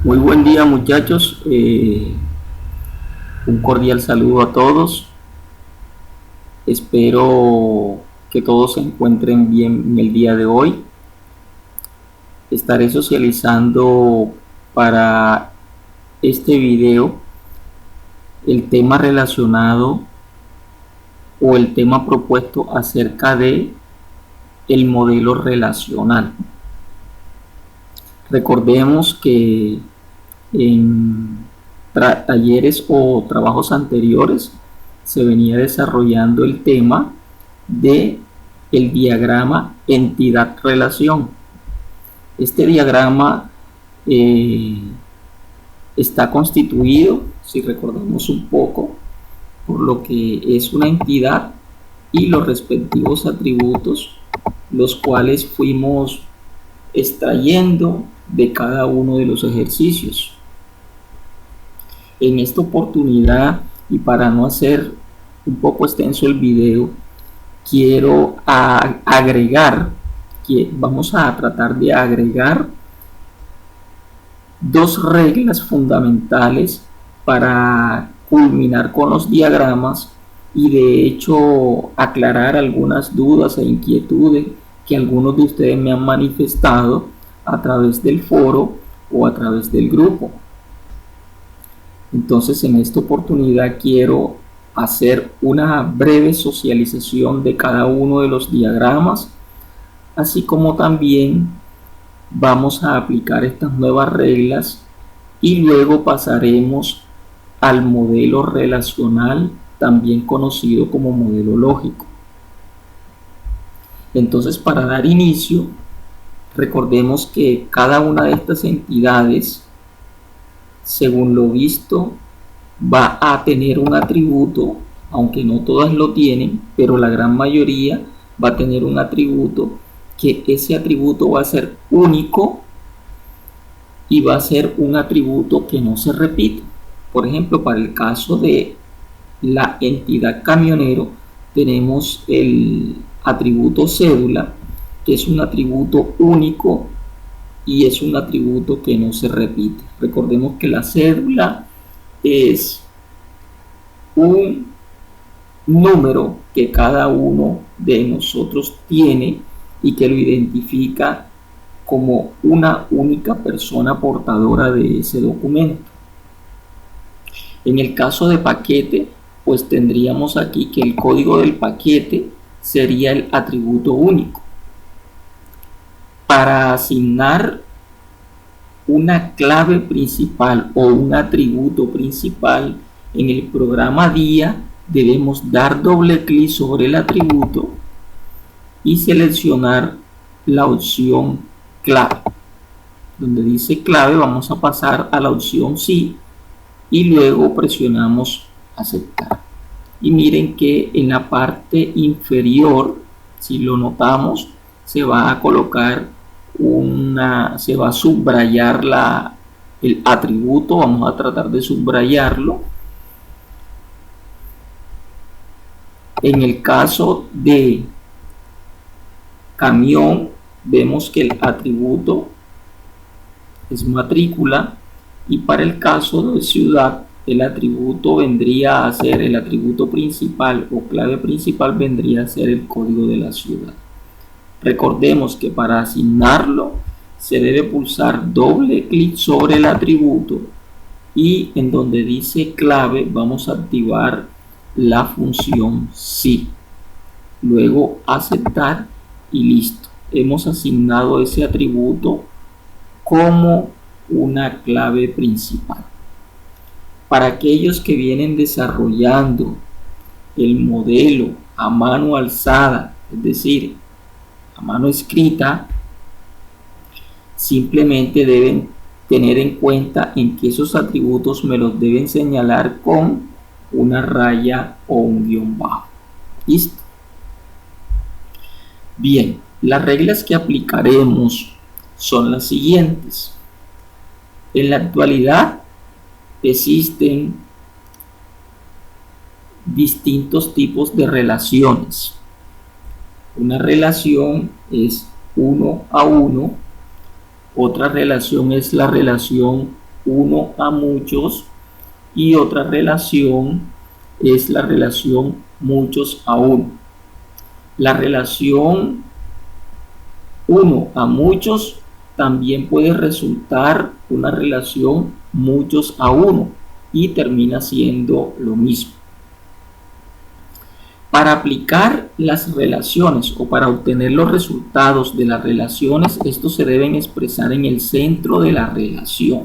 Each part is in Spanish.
Muy buen día muchachos, un cordial saludo a todos. Espero que todos se encuentren bien en el día de hoy. Estaré socializando para este video el tema relacionado o el tema propuesto acerca de el modelo relacional. Recordemos que en talleres o trabajos anteriores se venía desarrollando el tema de el diagrama entidad-relación. Este diagrama está constituido, si recordamos un poco, por lo que es una entidad y los respectivos atributos, los cuales fuimos extrayendo de cada uno de los ejercicios. En esta oportunidad, y para no hacer un poco extenso el video, quiero agregar, que vamos a tratar de agregar dos reglas fundamentales para culminar con los diagramas y de hecho aclarar algunas dudas e inquietudes que algunos de ustedes me han manifestado a través del foro o a través del grupo. Entonces, en esta oportunidad quiero hacer una breve socialización de cada uno de los diagramas, así como también vamos a aplicar estas nuevas reglas y luego pasaremos al modelo relacional, también conocido como modelo lógico. Entonces, para dar inicio, recordemos que cada una de estas entidades, según lo visto, va a tener un atributo, aunque no todas lo tienen, pero la gran mayoría va a tener un atributo, que ese atributo va a ser único y va a ser un atributo que no se repite. Por ejemplo, para el caso de la entidad camionero, tenemos el atributo cédula, que es un atributo único y es un atributo que no se repite. Recordemos que la cédula es un número que cada uno de nosotros tiene y que lo identifica como una única persona portadora de ese documento. En el caso de paquete, pues tendríamos aquí que el código del paquete sería el atributo único. Para asignar una clave principal o un atributo principal en el programa DIA, debemos dar doble clic sobre el atributo y seleccionar la opción clave. Donde dice clave vamos a pasar a la opción sí y luego presionamos aceptar. Y miren que en la parte inferior, si lo notamos, se va a colocar se va a subrayar el atributo. Vamos a tratar de subrayarlo. En el caso de camión, vemos que el atributo es matrícula, y para el caso de ciudad, el atributo vendría a ser el atributo principal o clave principal, vendría a ser el código de la ciudad. Recordemos que para asignarlo se debe pulsar doble clic sobre el atributo y en donde dice clave vamos a activar la función sí. Luego aceptar y listo. Hemos asignado ese atributo como una clave principal. Para aquellos que vienen desarrollando el modelo a mano alzada, es decir, a mano escrita, simplemente deben tener en cuenta en que esos atributos me los deben señalar con una raya o un guión bajo. Listo. Bien, las reglas que aplicaremos son las siguientes. En la actualidad existen distintos tipos de relaciones. Una relación es 1 a 1, otra relación es la relación uno a muchos, y otra relación es la relación muchos a uno. La relación uno a muchos también puede resultar una relación muchos a uno y termina siendo lo mismo. Para aplicar las relaciones o para obtener los resultados de las relaciones, estos se deben expresar en el centro de la relación.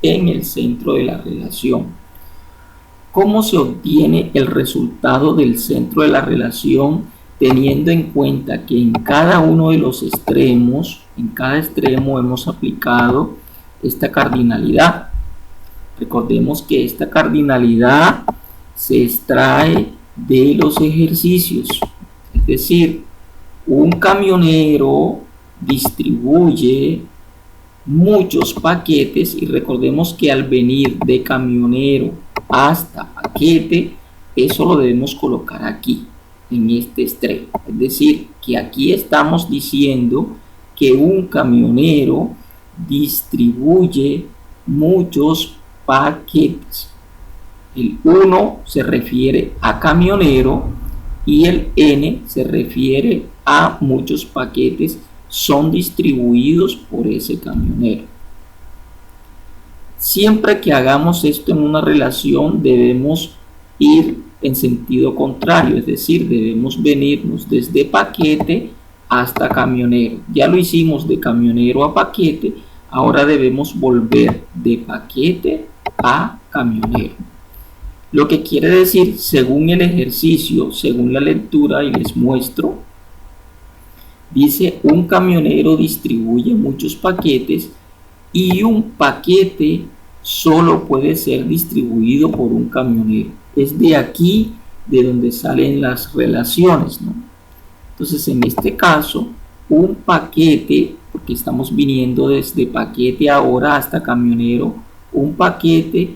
En el centro de la relación. ¿Cómo se obtiene el resultado del centro de la relación? Teniendo en cuenta que en cada uno de los extremos, en cada extremo hemos aplicado esta cardinalidad. Recordemos que esta cardinalidad se extrae de los ejercicios. Es decir, un camionero distribuye muchos paquetes, y recordemos que al venir de camionero hasta paquete, eso lo debemos colocar aquí, en este extremo. Es decir, que aquí estamos diciendo que un camionero distribuye muchos paquetes. El 1 se refiere a camionero y el N se refiere a muchos paquetes son distribuidos por ese camionero. Siempre que hagamos esto en una relación debemos ir en sentido contrario, es decir, debemos venirnos desde paquete hasta camionero. Ya lo hicimos de camionero a paquete, ahora debemos volver de paquete a camionero. Lo que quiere decir, según el ejercicio, según la lectura, y les muestro, dice: un camionero distribuye muchos paquetes y un paquete solo puede ser distribuido por un camionero. Es de aquí de donde salen las relaciones, ¿no? Entonces, en este caso, un paquete, porque estamos viniendo desde paquete ahora hasta camionero, un paquete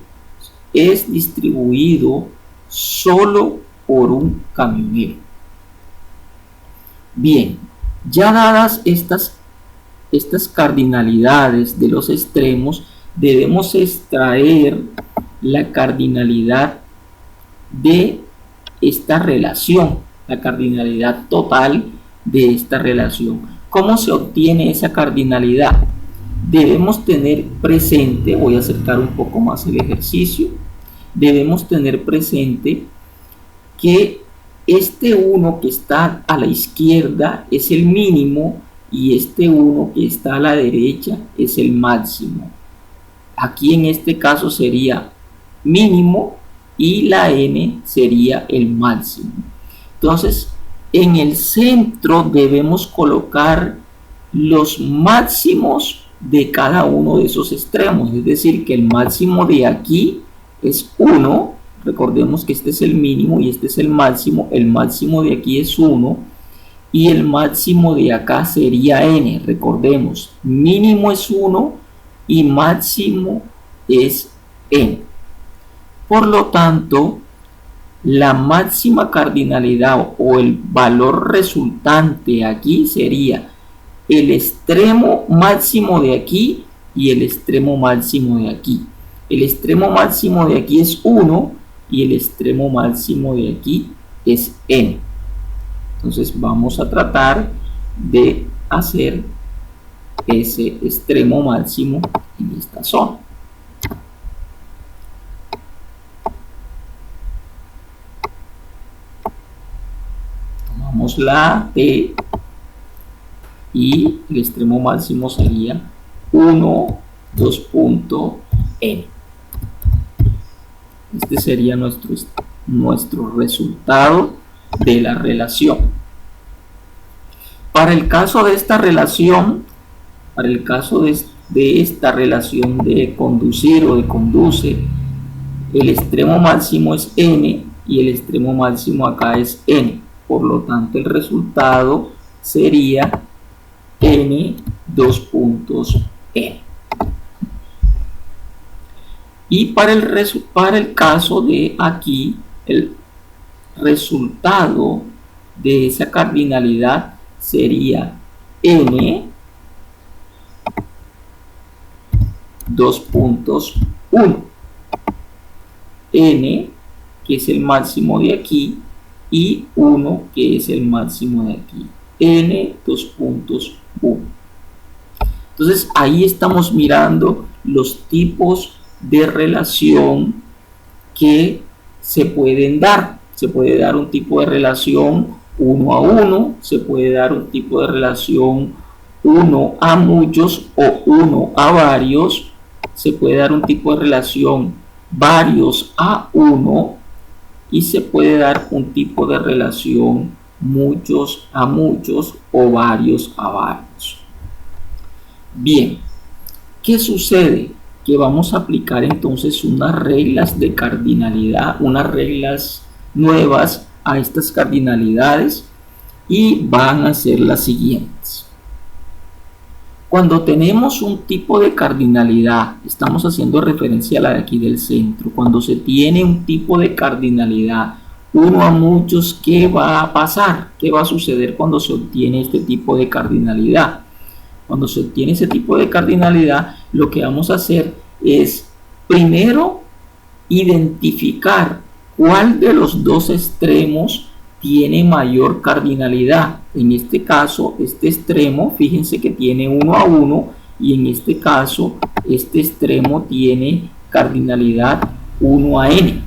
es distribuido solo por un camionero. Bien, ya dadas estas cardinalidades de los extremos, debemos extraer la cardinalidad de esta relación, la cardinalidad total de esta relación. ¿Cómo se obtiene esa cardinalidad? Debemos tener presente, voy a acercar un poco más el ejercicio, debemos tener presente que este 1 que está a la izquierda es el mínimo y este 1 que está a la derecha es el máximo. Aquí en este caso sería mínimo y la N sería el máximo. Entonces, en el centro debemos colocar los máximos de cada uno de esos extremos, es decir, que el máximo de aquí es 1, recordemos que este es el mínimo y este es el máximo de aquí es 1 y el máximo de acá sería N, recordemos, mínimo es 1 y máximo es N. Por lo tanto, la máxima cardinalidad o el valor resultante aquí sería el extremo máximo de aquí y el extremo máximo de aquí. El extremo máximo de aquí es 1 y el extremo máximo de aquí es N. Entonces vamos a tratar de hacer ese extremo máximo en esta zona. Tomamos la T y el extremo máximo sería 1, 2.n. Este sería nuestro resultado de la relación. Para el caso de esta relación, de esta relación de conducir o de conduce, el extremo máximo es n y el extremo máximo acá es n. Por lo tanto, el resultado sería n 2 puntos n. Y para el caso de aquí, el resultado de esa cardinalidad sería n 2.1. N, que es el máximo de aquí, y 1, que es el máximo de aquí. N 2.1. Entonces ahí estamos mirando los tipos de relación que se pueden dar. Se puede dar un tipo de relación 1 a 1, se puede dar un tipo de relación 1 a muchos o 1 a varios, se puede dar un tipo de relación varios a 1 y se puede dar un tipo de relación muchos a muchos o varios a varios. Bien, ¿qué sucede? Que vamos a aplicar entonces unas reglas de cardinalidad, unas reglas nuevas a estas cardinalidades y van a ser las siguientes. Cuando tenemos un tipo de cardinalidad, estamos haciendo referencia a la de aquí del centro, cuando se tiene un tipo de cardinalidad 1 a muchos, ¿qué va a pasar? ¿Qué va a suceder cuando se obtiene este tipo de cardinalidad? Cuando se obtiene ese tipo de cardinalidad, lo que vamos a hacer es primero identificar cuál de los dos extremos tiene mayor cardinalidad. En este caso, este extremo, fíjense que tiene 1 a 1 y en este caso, este extremo tiene cardinalidad 1 a n.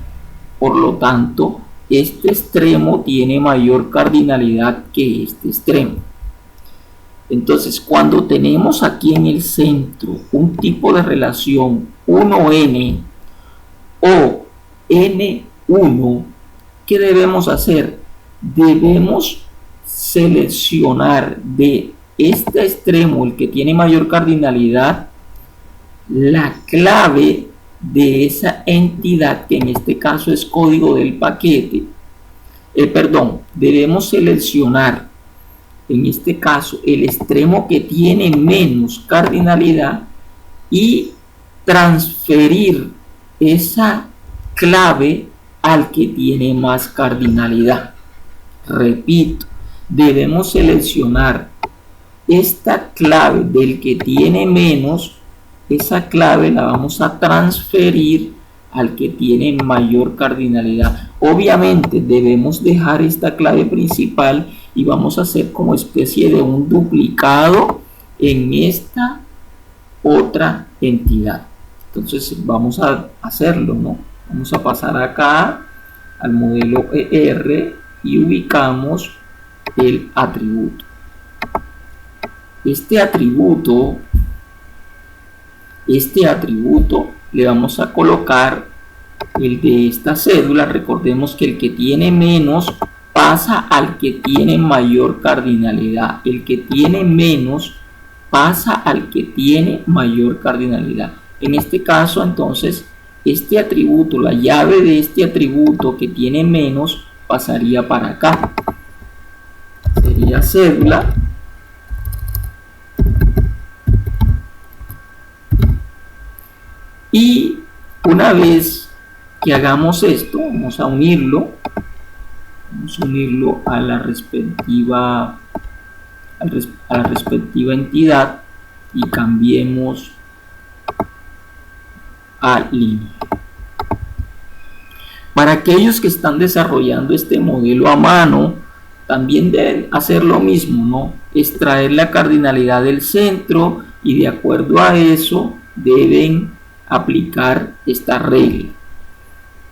Por lo tanto, este extremo tiene mayor cardinalidad que este extremo. Entonces, cuando tenemos aquí en el centro un tipo de relación 1n o n1, ¿qué debemos hacer? Debemos seleccionar de este extremo, el que tiene mayor cardinalidad, la clave de esa entidad, que en este caso es código del paquete. Debemos seleccionar en este caso el extremo que tiene menos cardinalidad y transferir esa clave al que tiene más cardinalidad. Repito, debemos seleccionar esta clave del que tiene menos, esa clave la vamos a transferir al que tiene mayor cardinalidad. Obviamente debemos dejar esta clave principal y vamos a hacer como especie de un duplicado en esta otra entidad. Entonces vamos a hacerlo, ¿no? Vamos a pasar acá al modelo ER y ubicamos el atributo. Este atributo le vamos a colocar el de esta cédula. Recordemos que el que tiene menos pasa al que tiene mayor cardinalidad. El que tiene menos pasa al que tiene mayor cardinalidad. En este caso, entonces, este atributo, la llave de este atributo que tiene menos, pasaría para acá. Sería cédula. Y una vez que hagamos esto, vamos a unirlo a la respectiva entidad y cambiemos a línea. Para aquellos que están desarrollando este modelo a mano, también deben hacer lo mismo, ¿no? Extraer la cardinalidad del centro y de acuerdo a eso deben aplicar esta regla.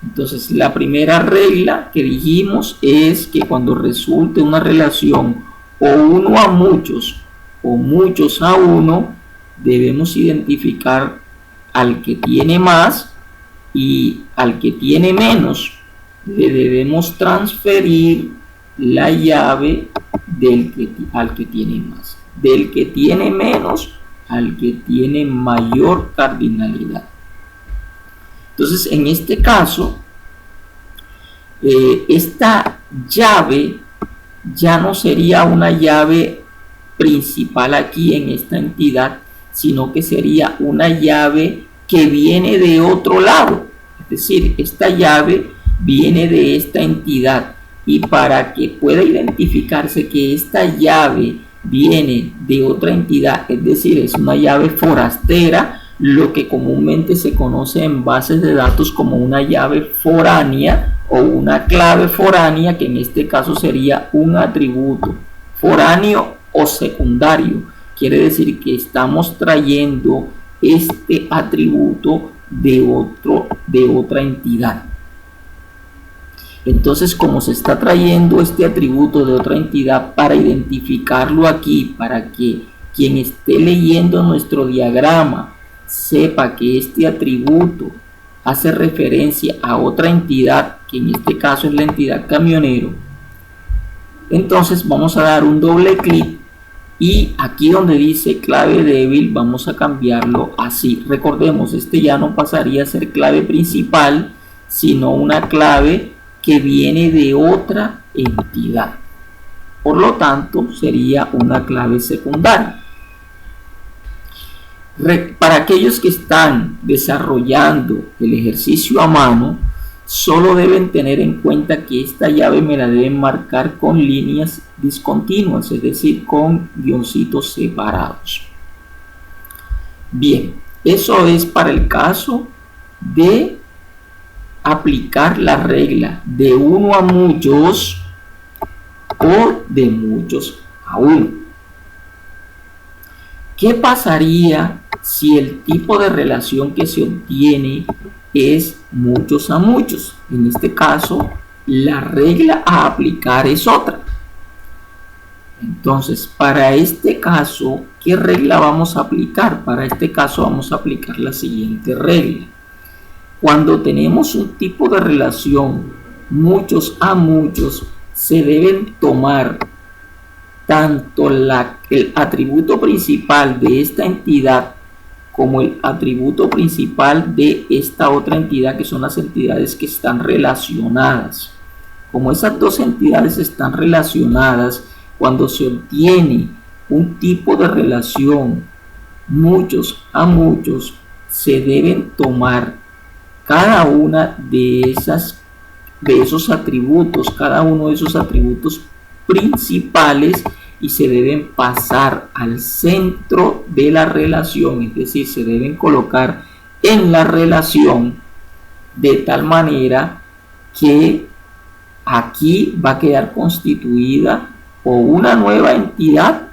Entonces, la primera regla que dijimos es que cuando resulte una relación o 1 a muchos o muchos a 1, debemos identificar al que tiene más y al que tiene menos le debemos transferir la llave al que tiene más, del que tiene menos al que tiene mayor cardinalidad. Entonces, en este caso, esta llave ya no sería una llave principal aquí en esta entidad, sino que sería una llave que viene de otro lado. Es decir, esta llave viene de esta entidad y para que pueda identificarse que esta llave viene de otra entidad, es decir, es una llave forastera, lo que comúnmente se conoce en bases de datos como una llave foránea o una clave foránea, que en este caso sería un atributo foráneo o secundario. Quiere decir que estamos trayendo este atributo de otra entidad. Entonces, como se está trayendo este atributo de otra entidad, para identificarlo aquí, para que quien esté leyendo nuestro diagrama sepa que este atributo hace referencia a otra entidad, que en este caso es la entidad camionero, entonces vamos a dar un doble clic y aquí donde dice clave débil vamos a cambiarlo así. Recordemos, este ya no pasaría a ser clave principal, sino una clave que viene de otra entidad. Por lo tanto, sería una clave secundaria. Para aquellos que están desarrollando el ejercicio a mano, solo deben tener en cuenta que esta llave me la deben marcar con líneas discontinuas, es decir, con guioncitos separados. Bien, eso es para el caso de aplicar la regla de uno a muchos o de muchos a uno. ¿Qué pasaría si el tipo de relación que se obtiene es muchos a muchos? En este caso, la regla a aplicar es otra. Entonces, para este caso, ¿qué regla vamos a aplicar? Para este caso vamos a aplicar la siguiente regla. Cuando tenemos un tipo de relación muchos a muchos, se deben tomar tanto el atributo principal de esta entidad como el atributo principal de esta otra entidad, que son las entidades que están relacionadas. Como esas dos entidades están relacionadas, cuando se obtiene un tipo de relación muchos a muchos, se deben tomar cada una de esos atributos, cada uno de esos atributos principales, y se deben pasar al centro de la relación, es decir, se deben colocar en la relación de tal manera que aquí va a quedar constituida o una nueva entidad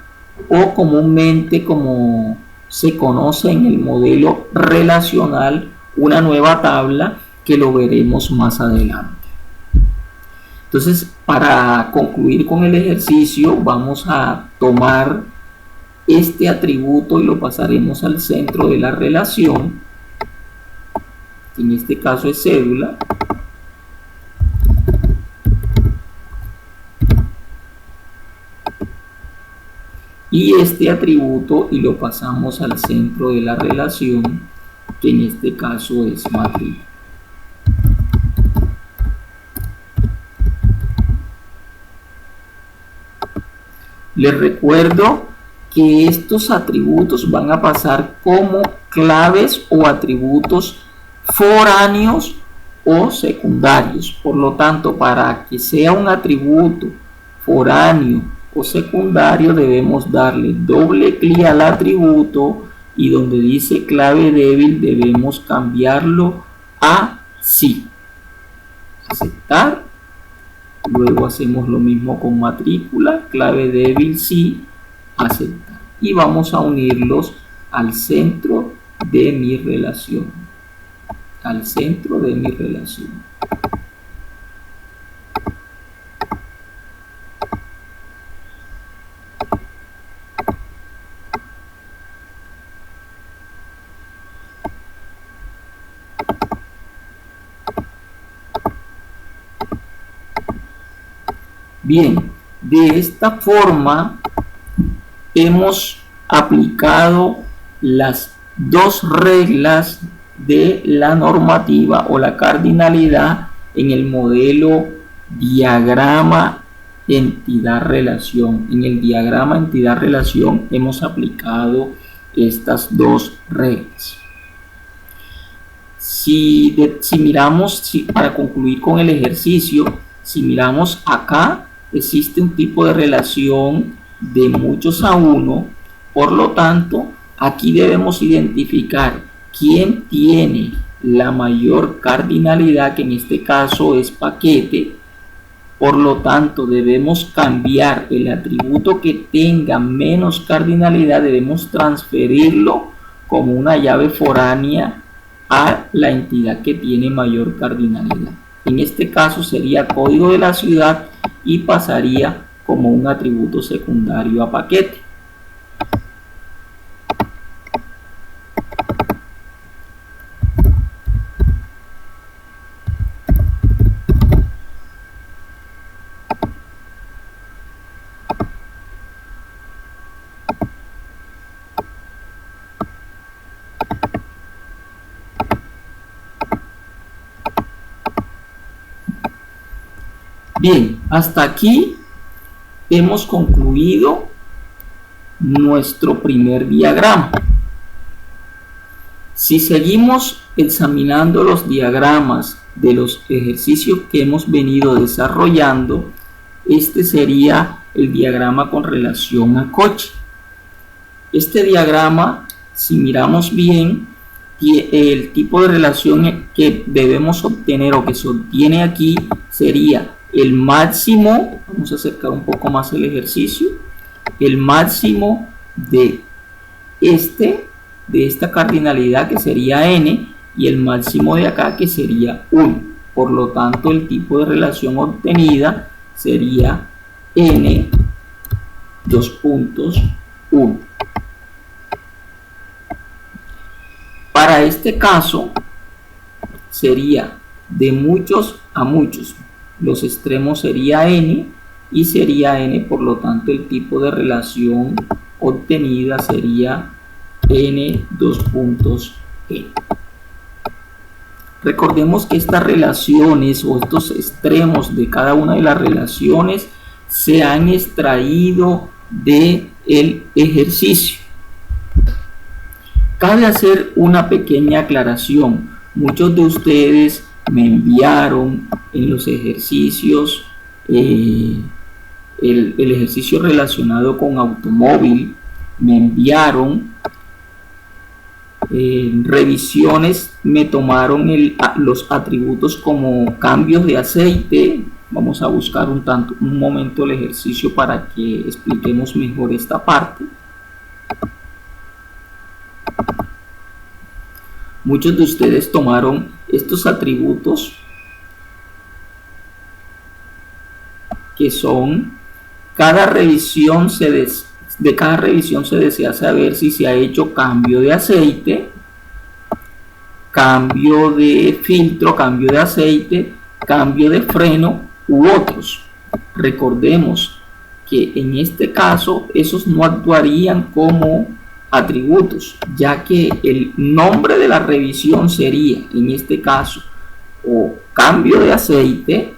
o comúnmente, como se conoce en el modelo relacional, una nueva tabla, que lo veremos más adelante. Entonces, para concluir con el ejercicio, vamos a tomar este atributo y lo pasaremos al centro de la relación. En este caso es cédula. Y este atributo y lo pasamos al centro de la relación, que en este caso es matrícula. Les recuerdo que estos atributos van a pasar como claves o atributos foráneos o secundarios. Por lo tanto, para que sea un atributo foráneo o secundario, debemos darle doble clic al atributo y donde dice clave débil debemos cambiarlo a sí. Aceptar. Luego hacemos lo mismo con matrícula, clave débil sí, aceptar. Y vamos a unirlos al centro de mi relación. Al centro de mi relación. Bien, de esta forma hemos aplicado las dos reglas de la normativa o la cardinalidad en el modelo diagrama entidad-relación. En el diagrama entidad-relación hemos aplicado estas dos reglas. Si miramos, para concluir con el ejercicio, si miramos acá, existe un tipo de relación de muchos a uno. Por lo tanto, aquí debemos identificar quién tiene la mayor cardinalidad, que en este caso es paquete. Por lo tanto, debemos cambiar el atributo que tenga menos cardinalidad, debemos transferirlo como una llave foránea a la entidad que tiene mayor cardinalidad. En este caso sería código de la ciudad y pasaría como un atributo secundario a paquete. Bien, hasta aquí hemos concluido nuestro primer diagrama. Si seguimos examinando los diagramas de los ejercicios que hemos venido desarrollando, este sería el diagrama con relación a coche. Este diagrama, si miramos bien, el tipo de relación que debemos obtener o que se obtiene aquí sería el máximo, vamos a acercar un poco más el ejercicio, el máximo de esta cardinalidad, que sería n, y el máximo de acá, que sería 1. Por lo tanto, el tipo de relación obtenida sería n, 1. Para este caso sería de muchos a muchos. Los extremos sería n y sería n, por lo tanto el tipo de relación obtenida sería n, n. Recordemos que estas relaciones o estos extremos de cada una de las relaciones se han extraído del ejercicio. Cabe hacer una pequeña aclaración. Muchos de ustedes me enviaron en los ejercicios el ejercicio relacionado con automóvil, me enviaron revisiones, me tomaron los atributos como cambios de aceite. Vamos a buscar un momento el ejercicio para que expliquemos mejor esta parte. Muchos de ustedes tomaron estos atributos, que son cada revisión de cada revisión se desea saber si se ha hecho cambio de aceite, cambio de filtro, cambio de aceite, cambio de freno u otros. Recordemos que en este caso esos no actuarían como atributos, ya que el nombre de la revisión sería, en este caso, o cambio de aceite,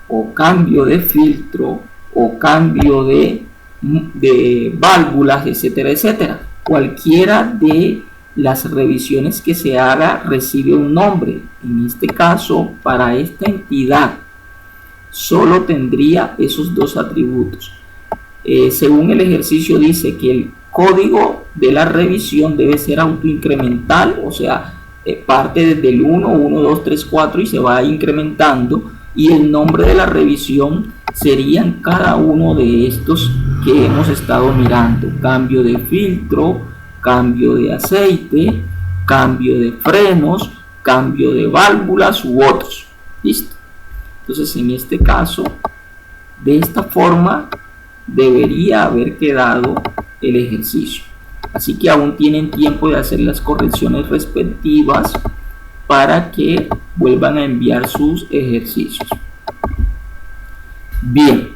o cambio de filtro, o cambio de válvulas, etcétera, etcétera. Cualquiera de las revisiones que se haga recibe un nombre. En este caso, para esta entidad, solo tendría esos dos atributos. Según el ejercicio dice que el código de la revisión debe ser autoincremental, o sea, parte desde el 1, 1, 2, 3, 4 y se va incrementando, y el nombre de la revisión serían cada uno de estos que hemos estado mirando: cambio de filtro, cambio de aceite, cambio de frenos, cambio de válvulas u otros. ¿Listo? Entonces, en este caso, de esta forma debería haber quedado el ejercicio. Así que aún tienen tiempo de hacer las correcciones respectivas para que vuelvan a enviar sus ejercicios. Bien,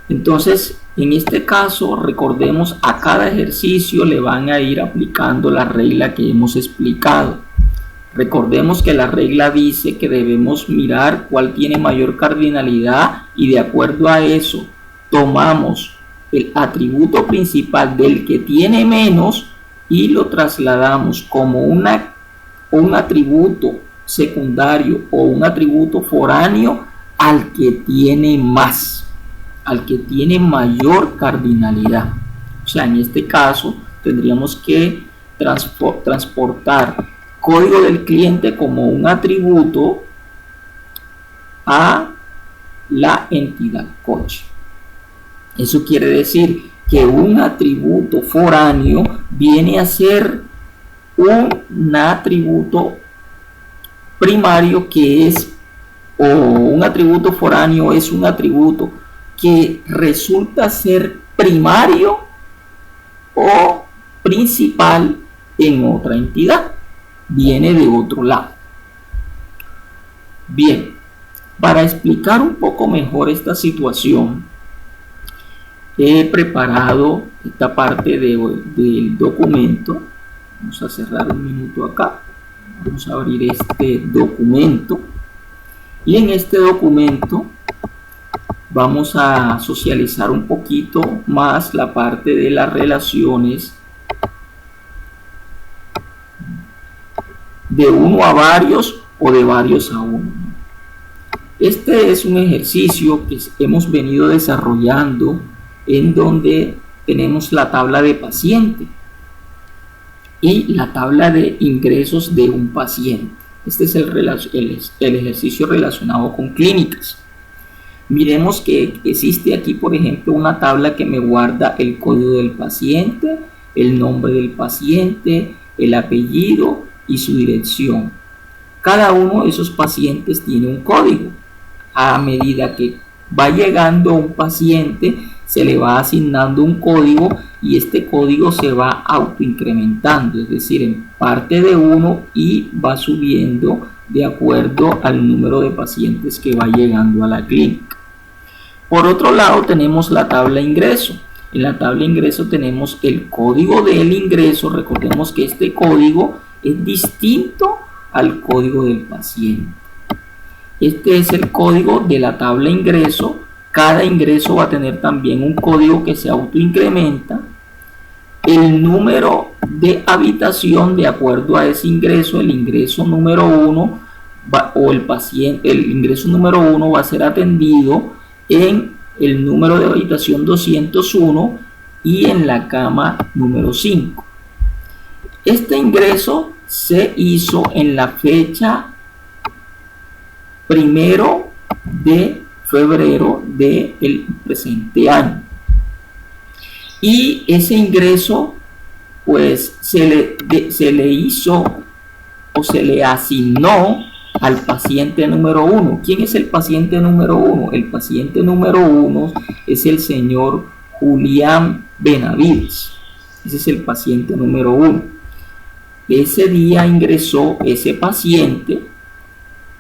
entonces en este caso recordemos, a cada ejercicio le van a ir aplicando la regla que hemos explicado. Recordemos que la regla dice que debemos mirar cuál tiene mayor cardinalidad y de acuerdo a eso tomamos el atributo principal del que tiene menos y lo trasladamos como un atributo secundario o un atributo foráneo al que tiene más, al que tiene mayor cardinalidad. O sea, en este caso tendríamos que transportar código del cliente como un atributo a la entidad coche. Eso quiere decir que un atributo foráneo viene a ser un atributo primario que es, o un atributo foráneo es un atributo que resulta ser primario o principal en otra entidad, viene de otro lado. Bien, para explicar un poco mejor esta situación, he preparado esta parte del documento. Vamos a cerrar un minuto acá, vamos a abrir este documento, y en este documento vamos a socializar un poquito más la parte de las relaciones de uno a varios o de varios a uno. Este es un ejercicio que hemos venido desarrollando en donde tenemos la tabla de paciente y la tabla de ingresos de un paciente. Este es el ejercicio relacionado con clínicas. Miremos que existe aquí, por ejemplo, una tabla que me guarda el código del paciente, el nombre del paciente, el apellido y su dirección. Cada uno de esos pacientes tiene un código. A medida que va llegando un paciente, se le va asignando un código y este código se va autoincrementando, es decir, en parte de uno, y va subiendo de acuerdo al número de pacientes que va llegando a la clínica. Por otro lado, tenemos la tabla ingreso. En la tabla ingreso tenemos el código del ingreso. Recordemos que este código es distinto al código del paciente. Este es el código de la tabla ingreso. Cada ingreso va a tener también un código que se autoincrementa. El número de habitación de acuerdo a ese ingreso, el ingreso número 1 el ingreso número 1 va a ser atendido en el número de habitación 201 y en la cama número 5. Este ingreso se hizo en la fecha 1 de febrero del presente año. Y ese ingreso pues se le hizo o se le asignó al paciente número 1. ¿Quién es el paciente número 1? El paciente número 1 es el señor Julián Benavides. Ese es el paciente número 1. Ese día ingresó ese paciente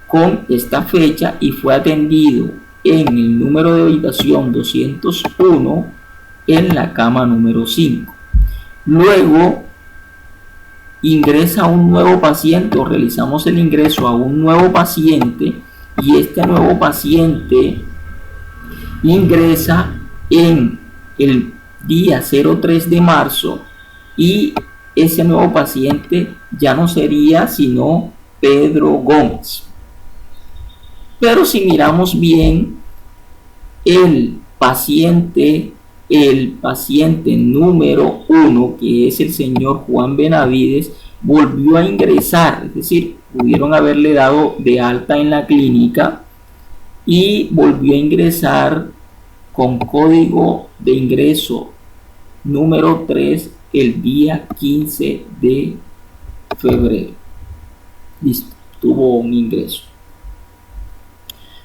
con esta fecha y fue atendido en el número de habitación 201 en la cama número 5. Luego ingresa un nuevo paciente o realizamos el ingreso a un nuevo paciente y este nuevo paciente ingresa en el día 03 de marzo y ese nuevo paciente ya no sería sino Pedro Gómez. Pero si miramos bien, el paciente número 1, que es el señor Juan Benavides, volvió a ingresar, es decir, pudieron haberle dado de alta en la clínica y volvió a ingresar con código de ingreso número 3 el día 15 de febrero. Listo, tuvo un ingreso.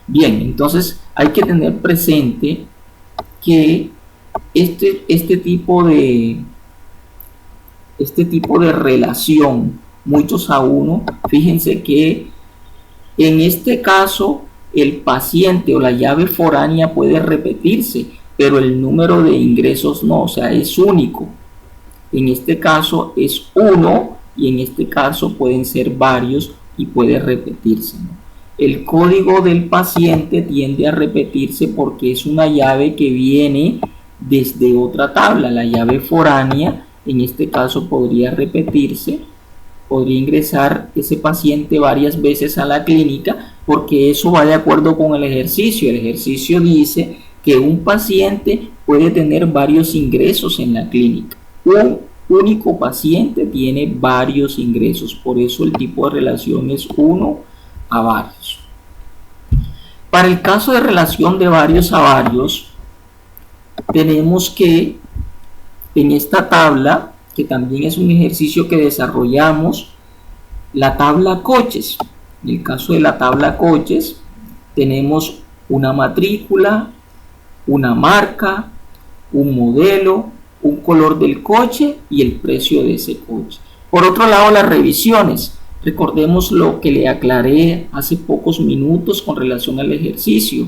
Bien, entonces hay que tener presente que este tipo de relación, muchos a uno, fíjense que en este caso el paciente o la llave foránea puede repetirse, pero el número de ingresos no, o sea, es único. En este caso es 1 y en este caso pueden ser varios y puede repetirse, ¿no? El código del paciente tiende a repetirse porque es una llave que viene desde otra tabla. La llave foránea en este caso podría repetirse, podría ingresar ese paciente varias veces a la clínica porque eso va de acuerdo con el ejercicio. El ejercicio dice que un paciente puede tener varios ingresos en la clínica. único paciente tiene varios ingresos. Por eso el tipo de relación es 1 a varios. Para el caso de relación de varios a varios, tenemos que en esta tabla, que también es un ejercicio que desarrollamos, la tabla coches. En el caso de la tabla coches, tenemos una matrícula, una marca, un modelo, un color del coche y el precio de ese coche. Por otro lado, las revisiones. Recordemos lo que le aclaré hace pocos minutos con relación al ejercicio.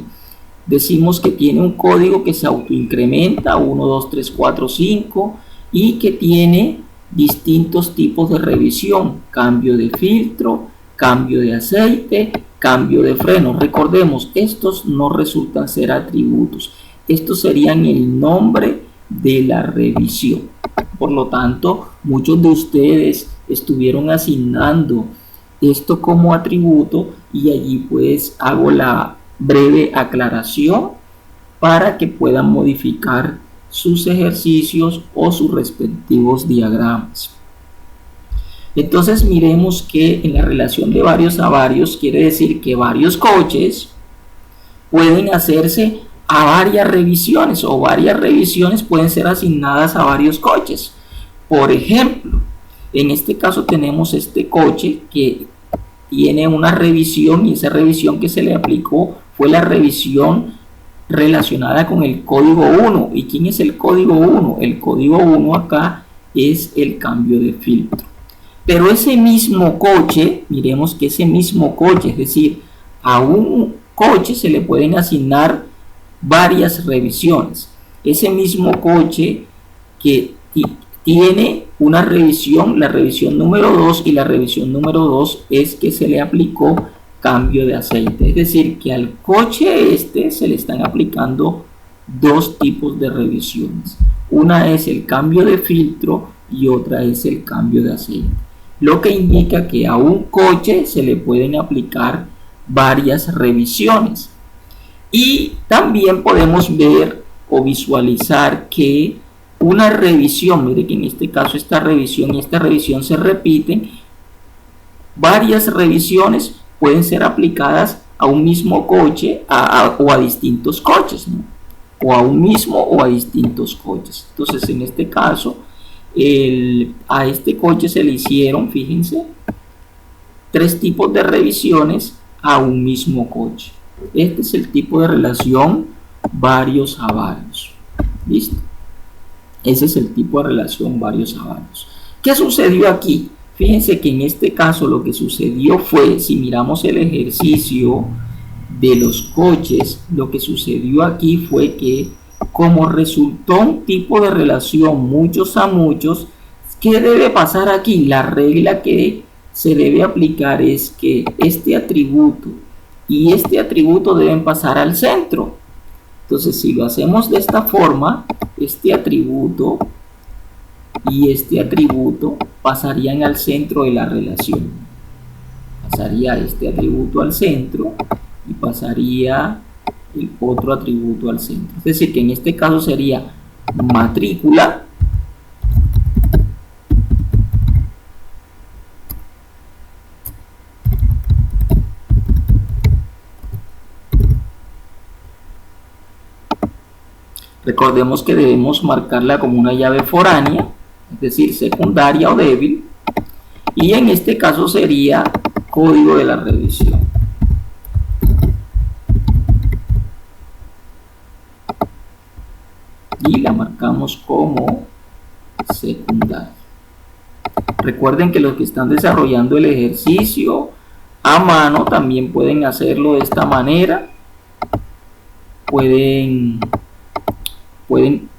Decimos que tiene un código que se autoincrementa, 1, 2, 3, 4, 5, y que tiene distintos tipos de revisión: cambio de filtro, cambio de aceite, cambio de freno. Recordemos, estos no resultan ser atributos. Estos serían el nombre de la revisión. Por lo tanto, muchos de ustedes estuvieron asignando esto como atributo y allí pues hago la breve aclaración para que puedan modificar sus ejercicios o sus respectivos diagramas. Entonces miremos que en la relación de varios a varios quiere decir que varios coches pueden hacerse a varias revisiones, o varias revisiones pueden ser asignadas a varios coches. Por ejemplo, en este caso tenemos este coche que tiene una revisión, y esa revisión que se le aplicó fue la revisión relacionada con el código 1. ¿Y quién es el código 1? El código 1 acá es el cambio de filtro. Pero ese mismo coche, miremos que ese mismo coche, es decir, a un coche se le pueden asignar varias revisiones. Ese mismo coche que tiene una revisión, la revisión número 2, y la revisión número 2 es que se le aplicó cambio de aceite. Es decir, que al coche se le están aplicando dos tipos de revisiones. Una es el cambio de filtro y otra es el cambio de aceite. Lo que indica que a un coche se le pueden aplicar varias revisiones. Y también podemos ver o visualizar que una revisión, mire que en este caso esta revisión y esta revisión se repiten, varias revisiones pueden ser aplicadas a un mismo coche o a distintos coches, ¿no? O a un mismo o a distintos coches. Entonces en este caso a este coche se le hicieron, fíjense, 3 tipos de revisiones a un mismo coche. Este es el tipo de relación varios a varios. ¿Listo? Ese es el tipo de relación varios a varios. ¿Qué sucedió aquí? Fíjense que en este caso lo que sucedió fue, si miramos el ejercicio de los coches, lo que sucedió aquí fue que como resultó un tipo de relación muchos a muchos, ¿qué debe pasar aquí? La regla que se debe aplicar es que este atributo y este atributo deben pasar al centro. Entonces, si lo hacemos de esta forma, este atributo y este atributo pasarían al centro de la relación. Pasaría este atributo al centro y pasaría el otro atributo al centro. Es decir, que en este caso sería matrícula recordemos que debemos marcarla como una llave foránea, es decir, secundaria o débil, y en este caso sería código de la revisión. Y la marcamos como secundaria. Recuerden que los que están desarrollando el ejercicio a mano también pueden hacerlo de esta manera. Pueden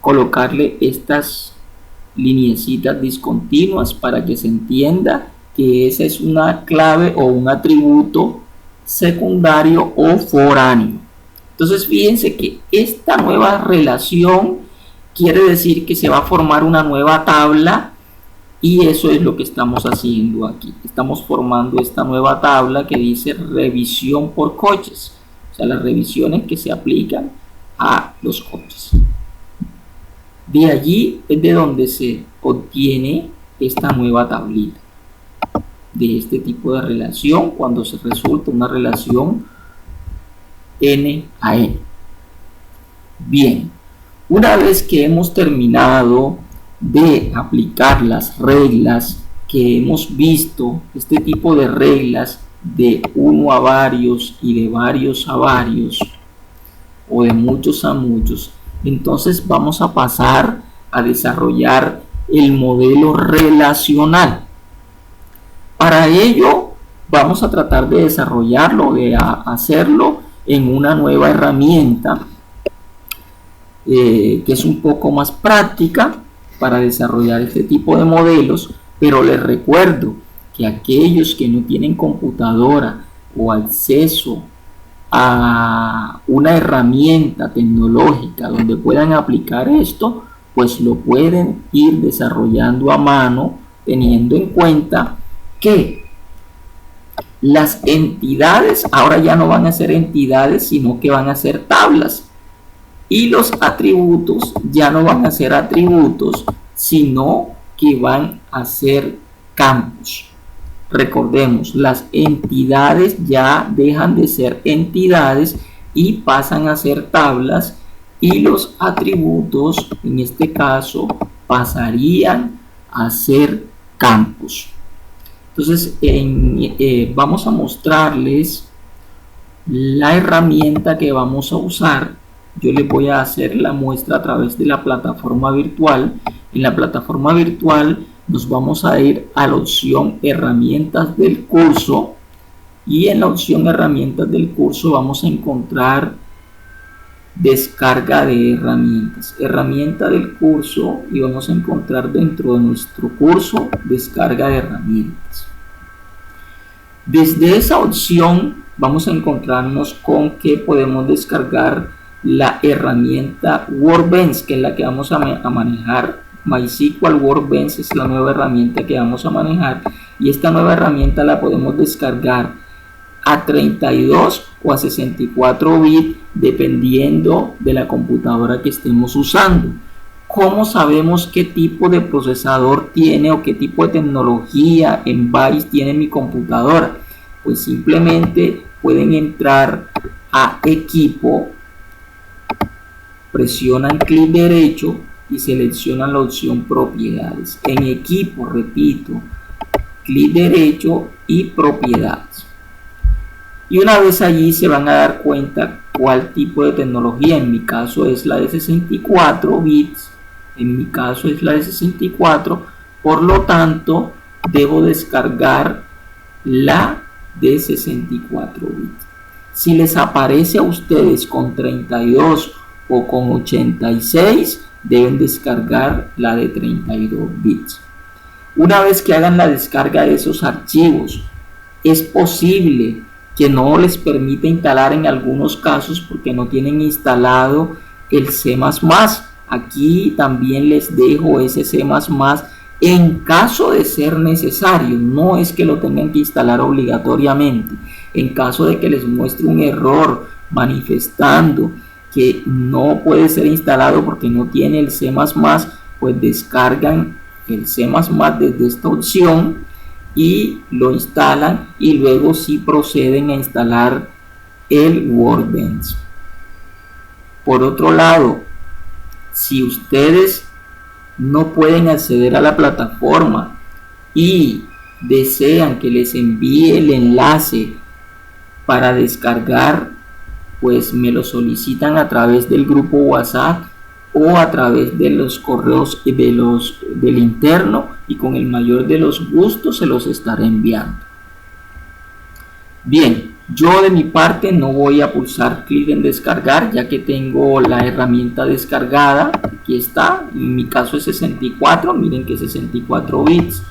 colocarle estas lineecitas discontinuas para que se entienda que esa es una clave o un atributo secundario o foráneo. Entonces fíjense que esta nueva relación quiere decir que se va a formar una nueva tabla, y eso es lo que estamos haciendo aquí. Estamos formando esta nueva tabla que dice revisión por coches, o sea, las revisiones que se aplican a los coches. De allí es de donde se obtiene esta nueva tablita de este tipo de relación cuando se resulta una relación n a n. Bien, una vez que hemos terminado de aplicar las reglas que hemos visto, este tipo de reglas de uno a varios y de varios a varios o de muchos a muchos, entonces vamos a pasar a desarrollar el modelo relacional. Para ello vamos a tratar de desarrollarlo, de hacerlo en una nueva herramienta que es un poco más práctica para desarrollar este tipo de modelos, pero les recuerdo que aquellos que no tienen computadora o acceso a una herramienta tecnológica donde puedan aplicar esto, pues lo pueden ir desarrollando a mano, teniendo en cuenta que las entidades ahora ya no van a ser entidades, sino que van a ser tablas. Y los atributos ya no van a ser atributos, sino que van a ser campos. Recordemos, las entidades ya dejan de ser entidades y pasan a ser tablas, y los atributos, en este caso, pasarían a ser campos. Entonces, vamos a mostrarles la herramienta que vamos a usar. Yo les voy a hacer la muestra a través de la plataforma virtual. En la plataforma virtual nos vamos a ir a la opción herramientas del curso, y en la opción herramientas del curso vamos a encontrar descarga de herramientas, herramienta del curso, y vamos a encontrar dentro de nuestro curso descarga de herramientas. Desde esa opción vamos a encontrarnos con que podemos descargar la herramienta Workbench, que es la que vamos a manejar. MySQL Workbench es la nueva herramienta que vamos a manejar, y esta nueva herramienta la podemos descargar a 32 o a 64 bits dependiendo de la computadora que estemos usando. ¿Cómo sabemos qué tipo de procesador tiene o qué tipo de tecnología en BIOS tiene mi computadora? Pues simplemente pueden entrar a equipo, presionan clic derecho y seleccionan la opción propiedades. En equipo, repito, clic derecho y propiedades. Y una vez allí se van a dar cuenta cuál tipo de tecnología. En mi caso es la de 64 bits. En mi caso es la de 64. Por lo tanto, debo descargar la de 64 bits. Si les aparece a ustedes con 32 o con 86, deben descargar la de 32 bits. Una vez que hagan la descarga de esos archivos, es posible que no les permita instalar en algunos casos porque no tienen instalado el C++. Aquí también les dejo ese C++ en caso de ser necesario. No es que lo tengan que instalar obligatoriamente. En caso de que les muestre un error manifestando que no puede ser instalado porque no tiene el C++, pues descargan el C++ desde esta opción y lo instalan, y luego sí proceden a instalar el Workbench. Por otro lado, si ustedes no pueden acceder a la plataforma y desean que les envíe el enlace para descargar, pues me lo solicitan a través del grupo WhatsApp o a través de los correos del interno, y con el mayor de los gustos se los estaré enviando. Bien, yo de mi parte no voy a pulsar clic en descargar, ya que tengo la herramienta descargada. Aquí está, en mi caso es 64, miren que 64 bits.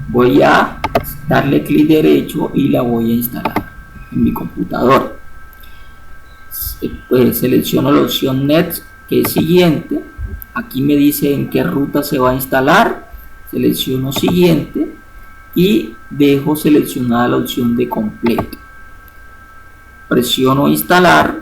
Voy a darle clic derecho y la voy a instalar en mi computadora. Pues selecciono la opción Next, que es siguiente. Aquí me dice en qué ruta se va a instalar. Selecciono siguiente y dejo seleccionada la opción de completo. Presiono instalar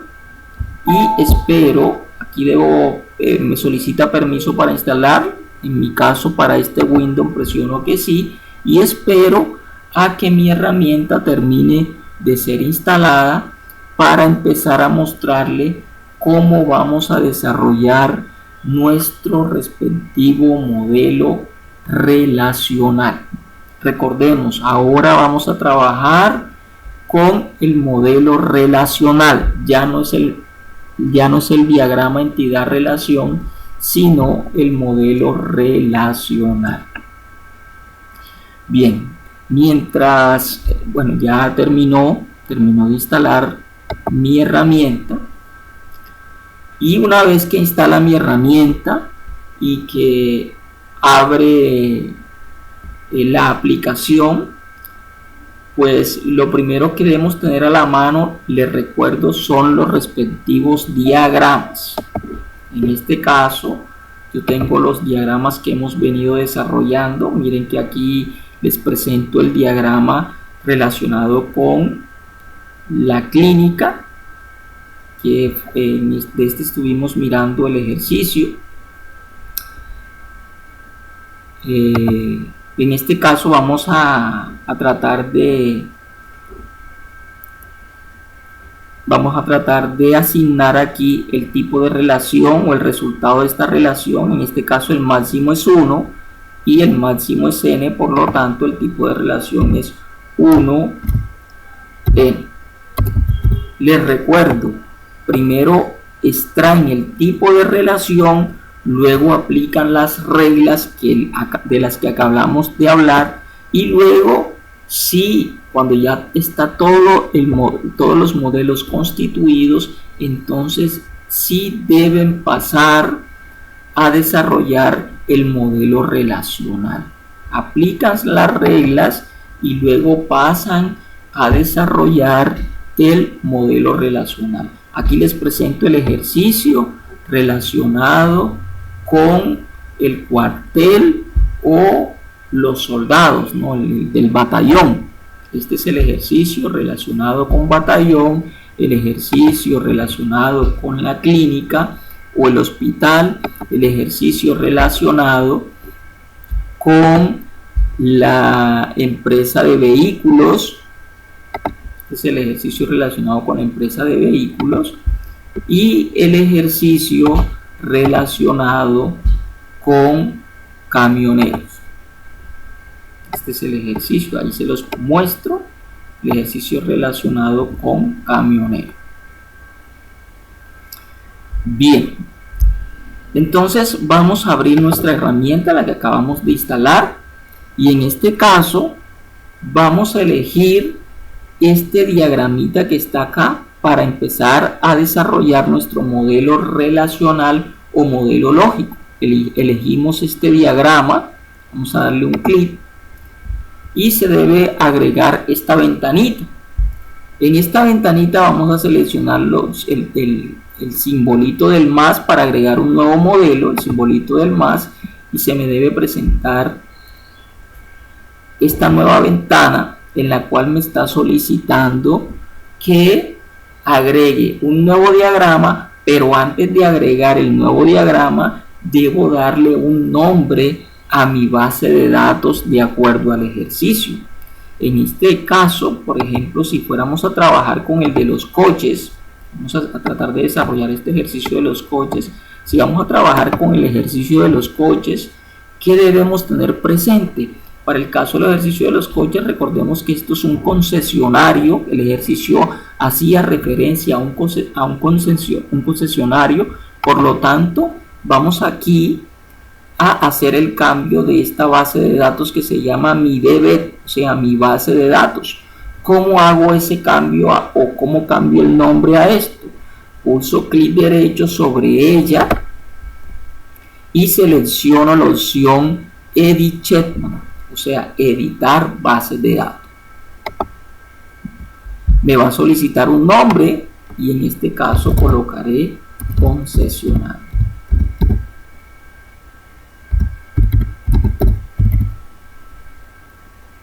y espero. Aquí debo me solicita permiso para instalar. En mi caso, para este Windows presiono que sí y espero a que mi herramienta termine de ser instalada para empezar a mostrarle cómo vamos a desarrollar nuestro respectivo modelo relacional. Recordemos, ahora vamos a trabajar con el modelo relacional, ya no es el diagrama entidad relación, sino el modelo relacional. Bien, mientras, bueno, ya terminó de instalar mi herramienta, y una vez que instala mi herramienta y que abre la aplicación, pues lo primero que debemos tener a la mano, les recuerdo, son los respectivos diagramas. En este caso, yo tengo los diagramas que hemos venido desarrollando. Miren que aquí les presento el diagrama relacionado con la clínica, que de este estuvimos mirando el ejercicio. En este caso vamos a tratar de asignar aquí el tipo de relación o el resultado de esta relación. En este caso el máximo es 1 y el máximo es n, por lo tanto el tipo de relación es 1n. Les recuerdo, primero extraen el tipo de relación, luego aplican las reglas de las que acabamos de hablar, y luego, si cuando ya está todos los modelos constituidos, entonces sí deben pasar a desarrollar el modelo relacional. Aplican las reglas y luego pasan a desarrollar el modelo relacional. Aquí les presento el ejercicio relacionado con el cuartel o los soldados, ¿no? del batallón. Este es el ejercicio relacionado con batallón, el ejercicio relacionado con la clínica o el hospital, el ejercicio relacionado con la empresa de vehículos. Este es el ejercicio relacionado con la empresa de vehículos, y el ejercicio relacionado con camioneros. Este es el ejercicio, ahí se los muestro, el ejercicio relacionado con camioneros. Bien, entonces vamos a abrir nuestra herramienta, la que acabamos de instalar, y en este caso vamos a elegir este diagramita que está acá para empezar a desarrollar nuestro modelo relacional o modelo lógico. Elegimos este diagrama, vamos a darle un clic y se debe agregar esta ventanita. En esta ventanita vamos a seleccionar el simbolito del más para agregar un nuevo modelo, el simbolito del más, y se me debe presentar esta nueva ventana en la cual me está solicitando que agregue un nuevo diagrama, pero antes de agregar el nuevo diagrama debo darle un nombre a mi base de datos de acuerdo al ejercicio. En este caso, por ejemplo, si fuéramos a trabajar con el de los coches, vamos a tratar de desarrollar este ejercicio de los coches. Si vamos a trabajar con el ejercicio de los coches, ¿qué debemos tener presente? Para el caso del ejercicio de los coches, recordemos que esto es un concesionario. El ejercicio hacía referencia a un concesionario. Por lo tanto, vamos aquí a hacer el cambio de esta base de datos que se llama mi DB, o sea, mi base de datos. ¿Cómo hago ese cambio o cómo cambio el nombre a esto? Pulso clic derecho sobre ella y selecciono la opción Edit Checkmark, o sea, editar base de datos. Me va a solicitar un nombre y en este caso colocaré concesionario.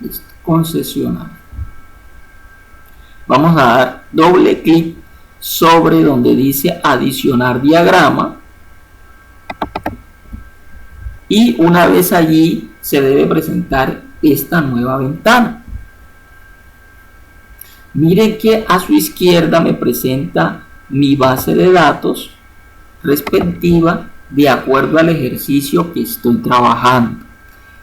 Listo, concesionario. Vamos a dar doble clic sobre donde dice adicionar diagrama y una vez allí se debe presentar esta nueva ventana. Miren que a su izquierda me presenta mi base de datos respectiva de acuerdo al ejercicio que estoy trabajando.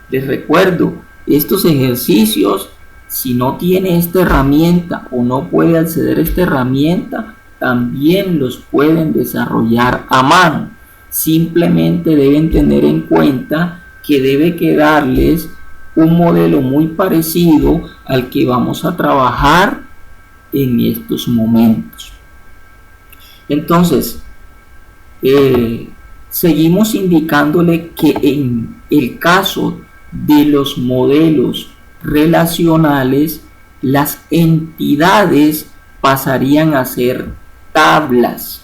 Les recuerdo, estos ejercicios, si no tiene esta herramienta o no puede acceder a esta herramienta, también los pueden desarrollar a mano. Simplemente deben tener en cuenta que debe quedarles un modelo muy parecido al que vamos a trabajar en estos momentos. Entonces, seguimos indicándole que en el caso de los modelos relacionales, las entidades pasarían a ser tablas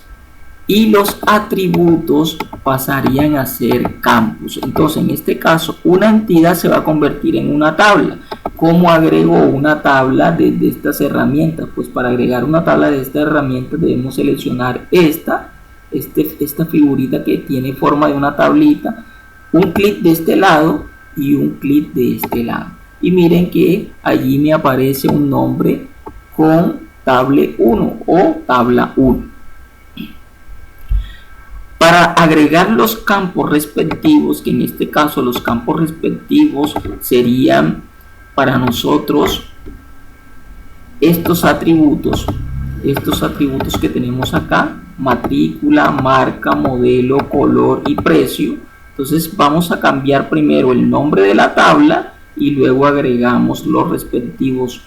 y los atributos pasarían a ser campos. Entonces, en este caso, una entidad se va a convertir en una tabla. ¿Cómo agrego una tabla desde estas herramientas? Pues para agregar una tabla de esta herramienta debemos seleccionar esta figurita que tiene forma de una tablita, un clic de este lado y un clic de este lado. Y miren que allí me aparece un nombre con table 1 o tabla 1. Para agregar los campos respectivos, que en este caso los campos respectivos serían para nosotros estos atributos que tenemos acá: matrícula, marca, modelo, color y precio. Entonces vamos a cambiar primero el nombre de la tabla y luego agregamos los respectivos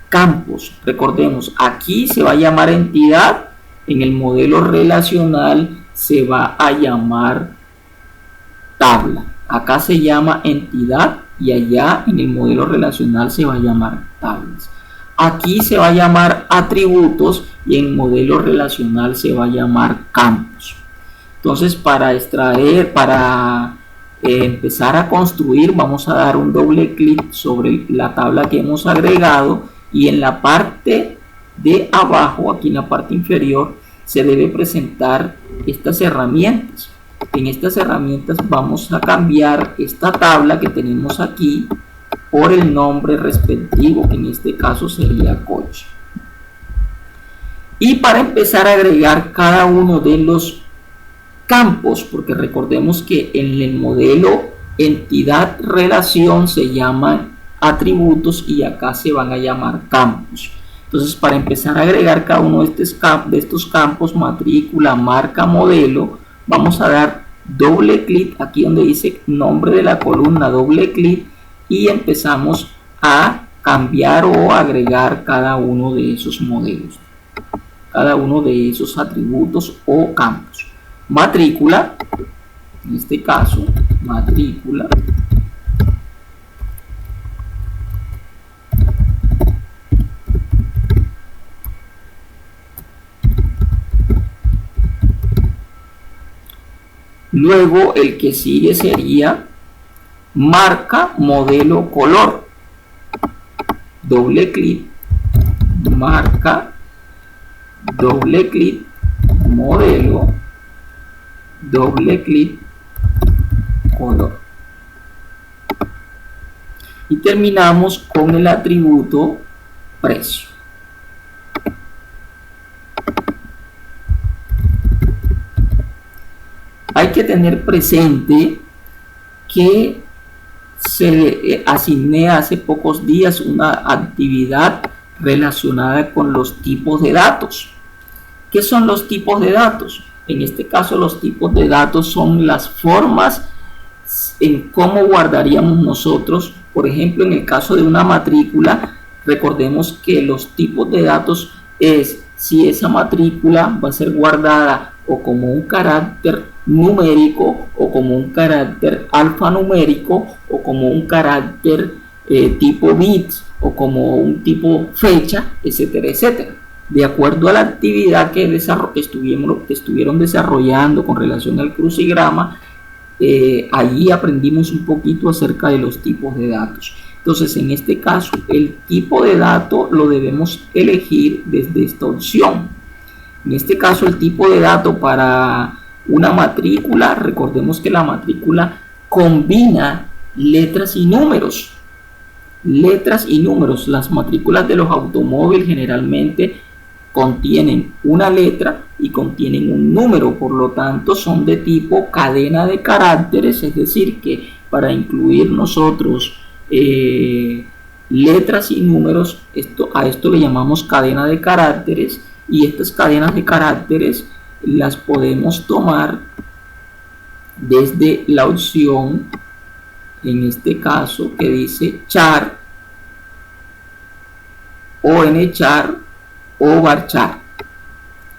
campos. Recordemos, aquí se va a llamar entidad, en el modelo relacional se va a llamar tabla. Acá se llama entidad y allá en el modelo relacional se va a llamar tablas. Aquí se va a llamar atributos y en modelo relacional se va a llamar campos. Entonces, para empezar a construir, vamos a dar un doble clic sobre la tabla que hemos agregado y en la parte de abajo, aquí en la parte inferior, se debe presentar estas herramientas. En estas herramientas vamos a cambiar esta tabla que tenemos aquí por el nombre respectivo, que en este caso sería coche. Y para empezar a agregar cada uno de los campos, porque recordemos que en el modelo entidad relación se llaman atributos y acá se van a llamar campos. Entonces, para empezar a agregar cada uno de estos campos, matrícula, marca, modelo, vamos a dar doble clic aquí donde dice nombre de la columna, doble clic, y empezamos a cambiar o agregar cada uno de esos modelos, cada uno de esos atributos o campos. Matrícula, en este caso, matrícula. Luego el que sigue sería marca, modelo, color. Doble clic, marca, doble clic, modelo, doble clic, color. Y terminamos con el atributo precio. Hay que tener presente que se asigné hace pocos días una actividad relacionada con los tipos de datos. ¿Qué son los tipos de datos? En este caso, los tipos de datos son las formas en cómo guardaríamos nosotros, por ejemplo, en el caso de una matrícula, recordemos que los tipos de datos es si esa matrícula va a ser guardada o como un carácter numérico o como un carácter alfanumérico o como un carácter tipo bits o como un tipo fecha, etcétera, etcétera. De acuerdo a la actividad que estuvieron desarrollando con relación al crucigrama, allí aprendimos un poquito acerca de los tipos de datos. Entonces, en este caso, el tipo de dato lo debemos elegir desde esta opción. En este caso, el tipo de dato para una matrícula, recordemos que la matrícula combina letras y números. Letras y números. Las matrículas de los automóviles generalmente contienen una letra y contienen un número, por lo tanto son de tipo cadena de caracteres, es decir, que para incluir nosotros letras y números, a esto le llamamos cadena de caracteres, y estas cadenas de caracteres las podemos tomar desde la opción, en este caso, que dice char, o nchar o varchar.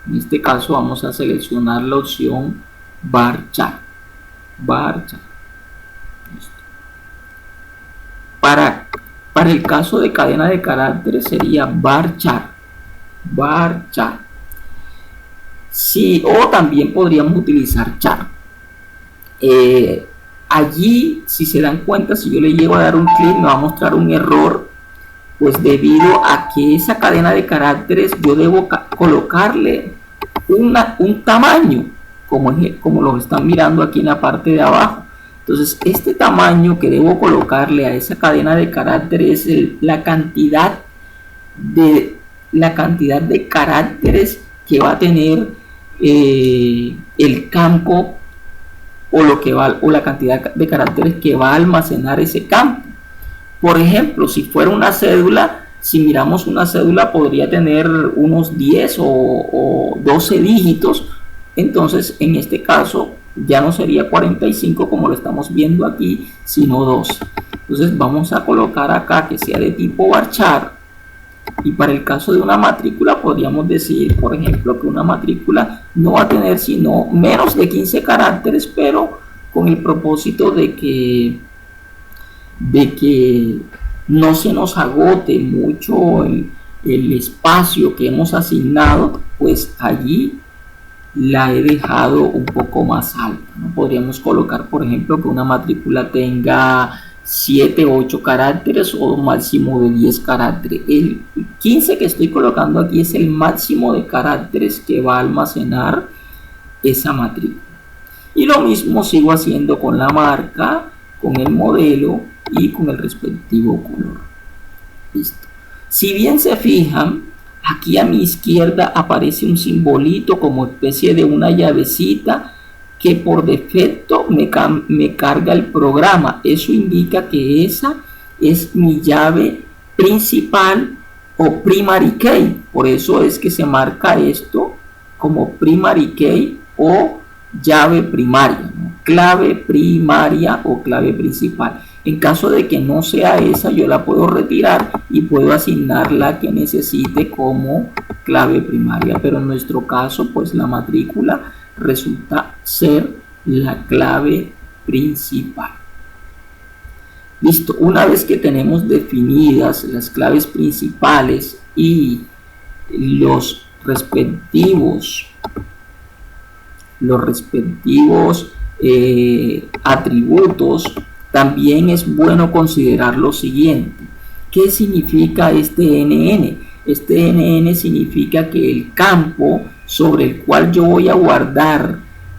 En este caso vamos a seleccionar la opción varchar. Para el caso de cadena de caracteres sería varchar. Sí, o también podríamos utilizar char. Allí, si se dan cuenta, si yo le llego a dar un clic, me va a mostrar un error, pues debido a que esa cadena de caracteres yo debo colocarle un tamaño, como lo están mirando aquí en la parte de abajo. Entonces, este tamaño que debo colocarle a esa cadena de caracteres es la cantidad de caracteres que va a tener el campo, o la cantidad de caracteres que va a almacenar ese campo. Por ejemplo, si fuera una cédula, si miramos una cédula podría tener unos 10 o 12 dígitos. Entonces, en este caso, ya no sería 45 como lo estamos viendo aquí, sino 2. Entonces, vamos a colocar acá que sea de tipo varchar. Y para el caso de una matrícula, podríamos decir, por ejemplo, que una matrícula no va a tener sino menos de 15 caracteres, pero con el propósito de que no se nos agote mucho el espacio que hemos asignado, pues allí la he dejado un poco más alta, ¿no? Podríamos colocar, por ejemplo, que una matrícula tenga 7 o 8 caracteres o un máximo de 10 caracteres. El 15 que estoy colocando aquí es el máximo de caracteres que va a almacenar esa matrícula. Y lo mismo sigo haciendo con la marca, con el modelo y con el respectivo color. Listo. Si bien se fijan, aquí a mi izquierda aparece un simbolito como especie de una llavecita que por defecto me carga el programa. Eso indica que esa es mi llave principal o primary key. Por eso es que se marca esto como primary key o llave primaria, ¿no? Clave primaria o clave principal. En caso de que no sea esa, yo la puedo retirar y puedo asignar la que necesite como clave primaria. Pero en nuestro caso, pues la matrícula resulta ser la clave principal. Listo, una vez que tenemos definidas las claves principales y los respectivos atributos, también es bueno considerar lo siguiente. ¿Qué significa este NN? Este NN significa que el campo sobre el cual yo voy a guardar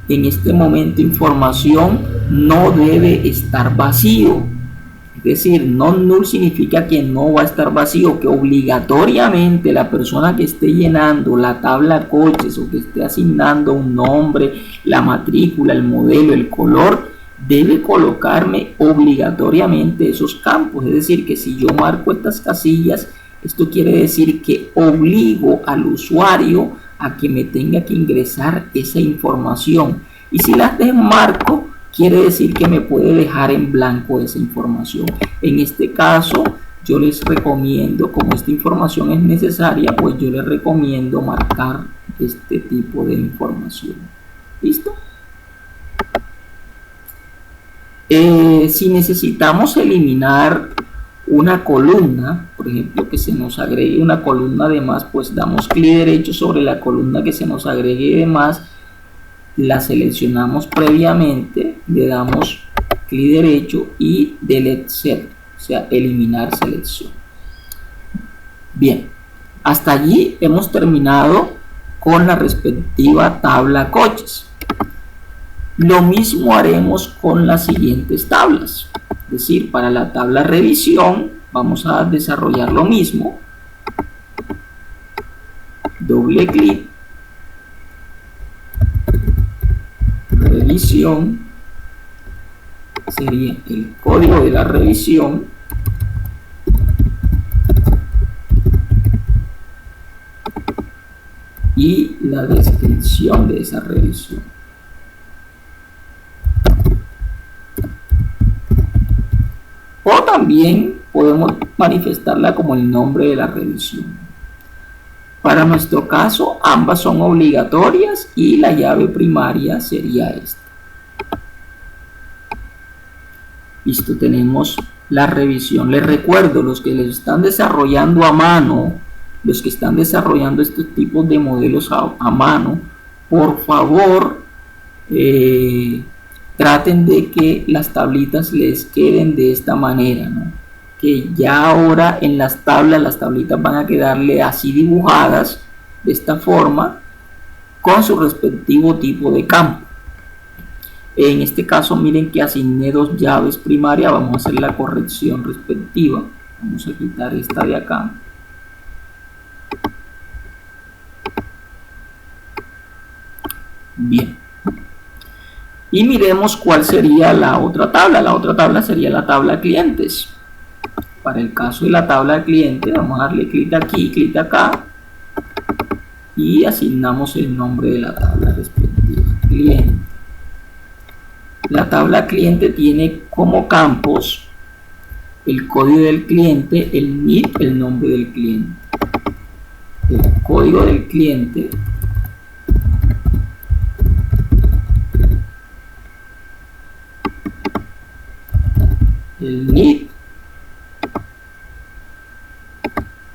en este momento información no debe estar vacío. Es decir, non null significa que no va a estar vacío, que obligatoriamente la persona que esté llenando la tabla coches o que esté asignando un nombre, la matrícula, el modelo, el color, debe colocarme obligatoriamente esos campos. Es decir, que si yo marco estas casillas, esto quiere decir que obligo al usuario a que me tenga que ingresar esa información. Y si las desmarco, quiere decir que me puede dejar en blanco esa información. En este caso, yo les recomiendo, como esta información es necesaria, pues yo les recomiendo marcar este tipo de información. ¿Listo? Si necesitamos eliminar una columna, por ejemplo, que se nos agregue una columna de más, pues damos clic derecho sobre la columna que se nos agregue de más, la seleccionamos previamente, le damos clic derecho y delete cell, o sea, eliminar selección. Bien, hasta allí hemos terminado con la respectiva tabla coches. Lo mismo haremos con las siguientes tablas. Es decir, para la tabla revisión vamos a desarrollar lo mismo. Doble clic, revisión, sería el código de la revisión, y la descripción de esa revisión. O también podemos manifestarla como el nombre de la revisión. Para nuestro caso, ambas son obligatorias y la llave primaria sería esta. Listo, tenemos la revisión. Les recuerdo, los que les están desarrollando a mano, los que están desarrollando estos tipos de modelos a mano, por favor, traten de que las tablitas les queden de esta manera, ¿no? Que ya ahora en las tablitas van a quedarle así dibujadas de esta forma con su respectivo tipo de campo. En este caso miren que asigné 2 llaves primarias. Vamos a hacer la corrección respectiva. Vamos a quitar esta de acá. Bien. Y miremos cuál sería la otra tabla. La otra tabla sería la tabla clientes. Para el caso de la tabla de cliente, vamos a darle clic aquí, clic acá y asignamos el nombre de la tabla respectiva, cliente. La tabla cliente tiene como campos el código del cliente, el NIP, el nombre del cliente, el código del cliente, el NIP,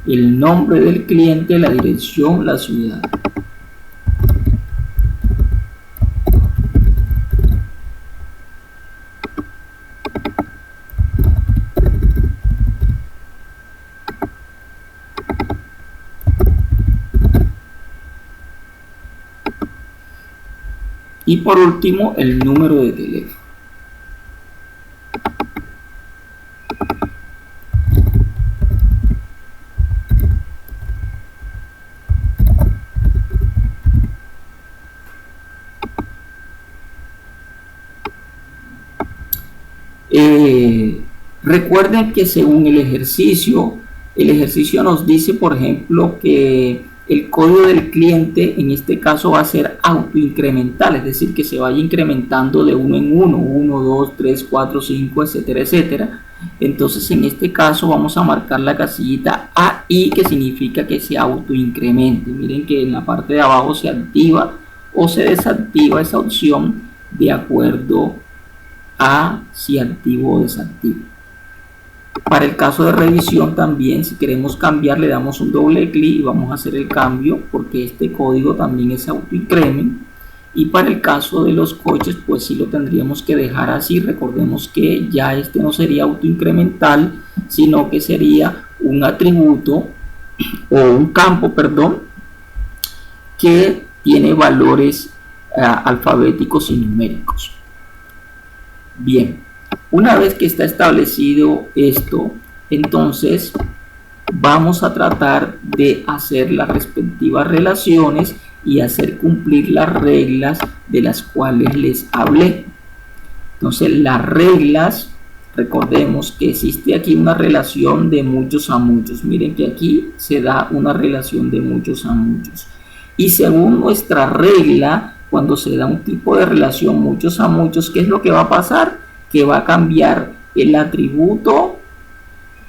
el nombre del cliente, la dirección, la ciudad. Y por último, el número de teléfono. Recuerden que según el ejercicio nos dice, por ejemplo, que el código del cliente en este caso va a ser autoincremental, es decir, que se vaya incrementando de uno en uno, 1, 2, 3, 4, 5, etcétera, etcétera. Entonces en este caso vamos a marcar la casillita AI, que significa que se autoincremente. Miren que en la parte de abajo se activa o se desactiva esa opción de acuerdo a si activo o desactivo. Para el caso de revisión también, si queremos cambiar, le damos un doble clic y vamos a hacer el cambio, porque este código también es autoincrement. Y para el caso de los coches, pues sí lo tendríamos que dejar así. Recordemos que ya este no sería autoincremental, sino que sería un atributo o un campo, perdón, que tiene valores alfabéticos y numéricos. Bien, una vez que está establecido esto, entonces vamos a tratar de hacer las respectivas relaciones y hacer cumplir las reglas de las cuales les hablé. Entonces las reglas, recordemos que existe aquí una relación de muchos a muchos. Miren que aquí se da una relación de muchos a muchos. Y según nuestra regla, cuando se da un tipo de relación muchos a muchos, ¿qué es lo que va a pasar? Que va a cambiar el atributo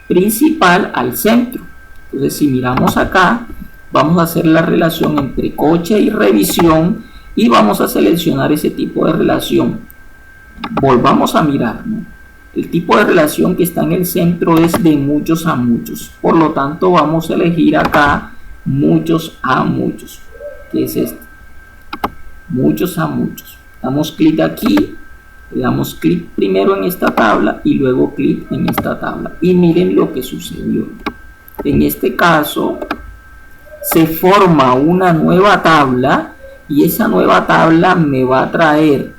principal al centro. Entonces si miramos acá, vamos a hacer la relación entre coche y revisión y vamos a seleccionar ese tipo de relación. Volvamos a mirar, ¿no? El tipo de relación que está en el centro es de muchos a muchos. Por lo tanto, vamos a elegir acá muchos a muchos, que es este. Muchos a muchos. Damos clic aquí, le damos clic primero en esta tabla y luego clic en esta tabla. Y miren lo que sucedió. En este caso, se forma una nueva tabla y esa nueva tabla me va a traer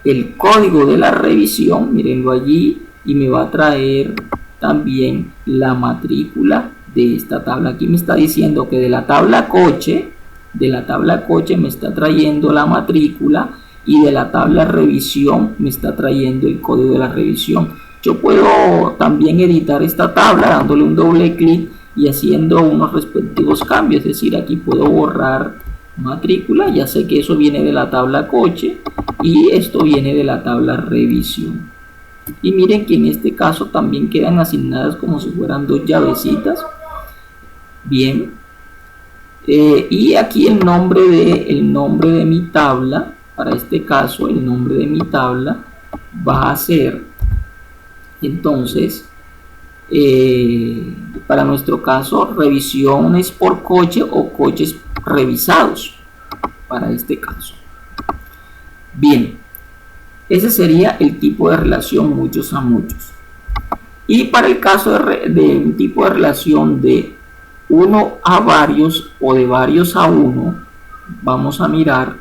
el código de la revisión, mírenlo allí, y me va a traer también la matrícula de esta tabla. Aquí me está diciendo que de la tabla coche me está trayendo la matrícula, y de la tabla revisión me está trayendo el código de la revisión. Yo puedo también editar esta tabla dándole un doble clic y haciendo unos respectivos cambios, es decir, aquí puedo borrar matrícula, ya sé que eso viene de la tabla coche y esto viene de la tabla revisión. Y miren que en este caso también quedan asignadas como si fueran dos llavecitas. Bien, y aquí el nombre de mi tabla, para este caso el nombre de mi tabla va a ser, entonces, para nuestro caso, revisiones por coche o coches revisados, para este caso. Bien, ese sería el tipo de relación muchos a muchos. Y para el caso de un tipo de relación de uno a varios o de varios a uno, vamos a mirar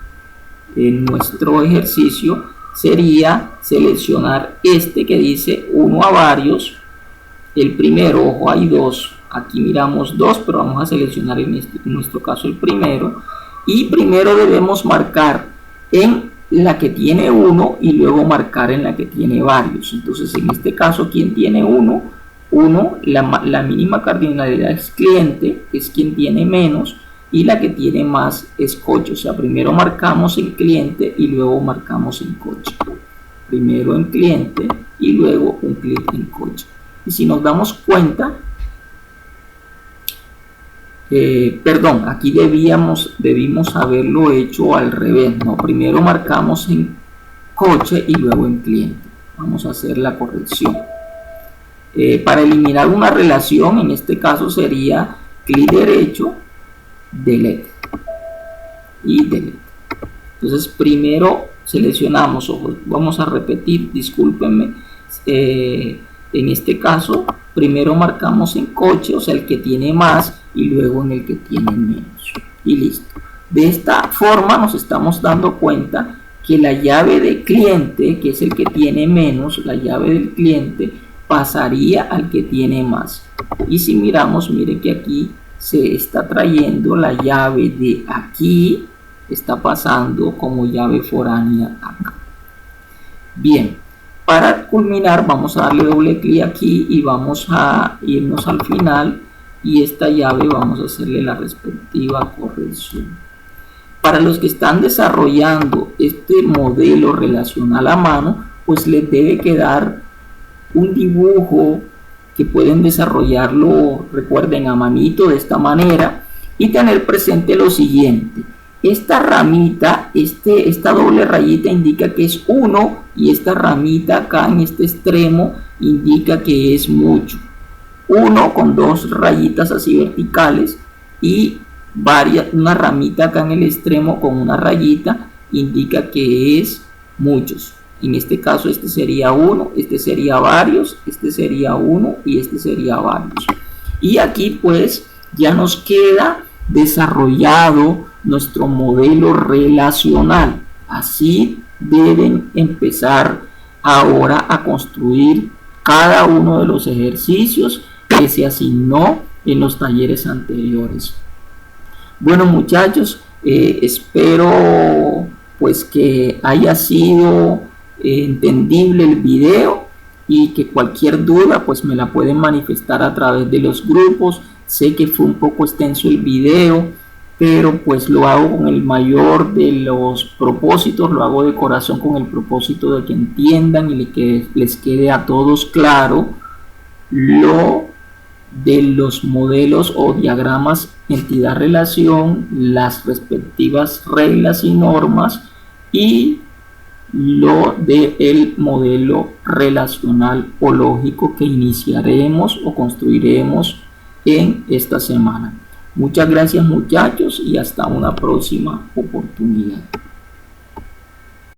en nuestro ejercicio, sería seleccionar este que dice uno a varios. El primero, ojo, hay dos, aquí miramos dos, pero vamos a seleccionar en nuestro caso el primero, y primero debemos marcar en la que tiene uno y luego marcar en la que tiene varios. Entonces en este caso, quien tiene uno, la mínima cardinalidad es cliente, es quien tiene menos, y la que tiene más es coche. O sea, primero marcamos en cliente y luego marcamos en coche. Primero en cliente y luego un clic en coche. Y si nos damos cuenta, perdón, aquí debimos haberlo hecho al revés, ¿no? Primero marcamos en coche y luego en cliente. Vamos a hacer la corrección. Para eliminar una relación, en este caso sería clic derecho, delete y delete. Entonces primero seleccionamos, vamos a repetir, discúlpenme, en este caso primero marcamos en coche, o sea el que tiene más, y luego en el que tiene menos, y listo. De esta forma nos estamos dando cuenta que la llave de cliente, que es el que tiene menos, la llave del cliente pasaría al que tiene más. Y si miramos, mire que aquí se está trayendo la llave de aquí, está pasando como llave foránea acá. Bien, para culminar vamos a darle doble clic aquí y vamos a irnos al final, y esta llave vamos a hacerle la respectiva corrección. Para los que están desarrollando este modelo relacional a mano, pues les debe quedar un dibujo que pueden desarrollarlo, recuerden, a manito de esta manera, y tener presente lo siguiente: esta ramita, esta doble rayita indica que es 1, y esta ramita acá en este extremo indica que es mucho. 1 con dos rayitas así verticales, y una ramita acá en el extremo con una rayita indica que es muchos. En este caso este sería 1, este sería varios, este sería 1 y este sería varios. Y aquí pues ya nos queda desarrollado nuestro modelo relacional. Así deben empezar ahora a construir cada uno de los ejercicios que se asignó en los talleres anteriores. Bueno, muchachos, espero pues que haya sido entendible el video, y que cualquier duda pues me la pueden manifestar a través de los grupos. Sé que fue un poco extenso el video, pero pues lo hago con el mayor de los propósitos, lo hago de corazón con el propósito de que entiendan y que les quede a todos claro lo de los modelos o diagramas entidad-relación, las respectivas reglas y normas, y lo del modelo relacional o lógico que iniciaremos o construiremos en esta semana. Muchas gracias, muchachos, y hasta una próxima oportunidad.